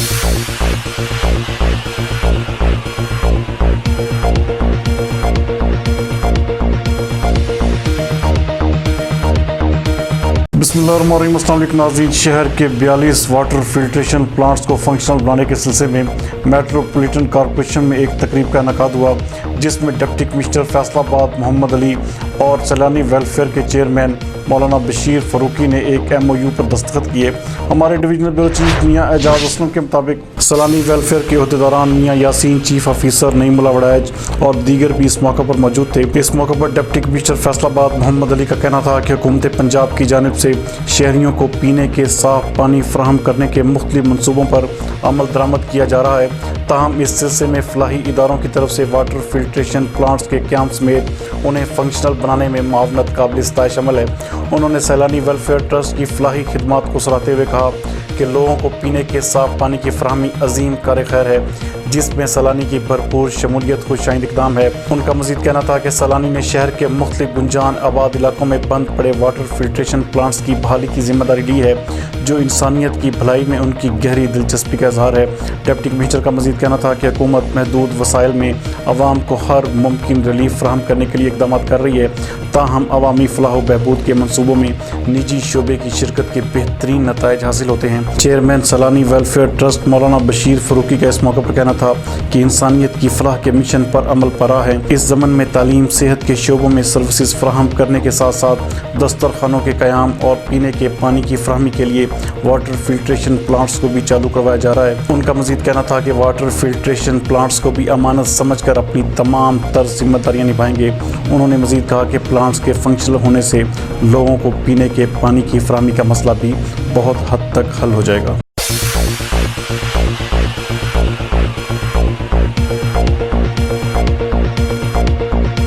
बिस्मिल्लाहिर्रहमानिर्रहीम। अस्सलाम वालेकुम नाज़रीन। शहर के 42 वाटर फिल्ट्रेशन प्लांट्स को फंक्शनल बनाने के सिलसिले में मेट्रोपॉलिटन कॉरपोरेशन में एक तकरीब का इनेकाद हुआ, जिसमें डिप्टी कमिश्नर फैसलाबाद मोहम्मद अली और सैलानी वेलफेयर के चेयरमैन मौलाना बशीर फ़ारूकी ने एक MOU पर दस्तखत किए। हमारे डिवीजनल ब्यूरो चीफ मियाँ एजाज असलम के मुताबिक सैलानी वेलफेयर के अहदेदारान मियाँ यासीन, चीफ ऑफिसर नईमुल्ला वड़ैज और दीगर भी इस मौके पर मौजूद थे। इस मौके पर डिप्टी कमिश्नर फैसलाबाद मोहम्मद अली का कहना था कि हुकूमत पंजाब की जानिब से शहरियों को पीने के साफ पानी फराहम करने के मुख्तलिफ मनसूबों पर अमल दरामद किया जा रहा है। ताहम इस सिलसिले में फलाही इदारों की तरफ से वाटर फिल्ट्रेशन प्लांट्स के क़याम समेत उन्हें फंक्शनल बनाने में मावनत काबिल इस्ताइश अमल है। उन्होंने सैलानी वेलफेयर ट्रस्ट की फलाही खिदमात को सराहते हुए कहा कि लोगों को पीने के साफ पानी की फराहमी अजीम कार खैर है, जिसमें सैलानी की भरपूर शमूलियत खुशाइंद इक़दाम है। उनका मज़ीद कहना था कि सैलानी ने शहर के मुख्तलिफ गुंजान आबाद इलाकों में बंद पड़े वाटर फिल्ट्रेशन प्लांट्स की बहाली की जिम्मेदारी ली है, जो इंसानियत की भलाई में उनकी गहरी दिलचस्पी का इजहार है। डिप्टी कमिश्नर का मज़ीद कहना था कि हुकूमत महदूद वसाइल में अवाम को हर मुमकिन रिलीफ फराहम करने के लिए इक़दाम कर रही है। ताहम अवामी फलाह बहबूद के मनसूबों में निजी शोबे की शिरकत के बेहतरीन नताइज हासिल होते हैं। चेयरमैन सैलानी वेलफेयर ट्रस्ट मौलाना बशीर फ़ारूकी का इस मौके पर कहना था कि इंसानियत की फलाह के मिशन पर अमल परा है। इस ज़मन में तालीम, सेहत के शोबों में सर्विसेज फराहम करने के साथ साथ दस्तरखानों के क़याम और पीने के पानी की फराहमी के लिए वाटर फिल्ट्रेशन प्लांट्स को भी चालू करवाया जा रहा है। उनका मज़ीद कहना था कि वाटर फिल्ट्रेशन प्लांट्स को भी अमानत समझ कर अपनी तमाम तर जिम्मेदारियाँ निभाएंगे। उन्होंने मज़ीद कहा कि प्लांट्स के फंक्शनल होने से लोगों को पीने के पानी की फराहमी का मसला भी बहुत हद तक हल हो जाएगा।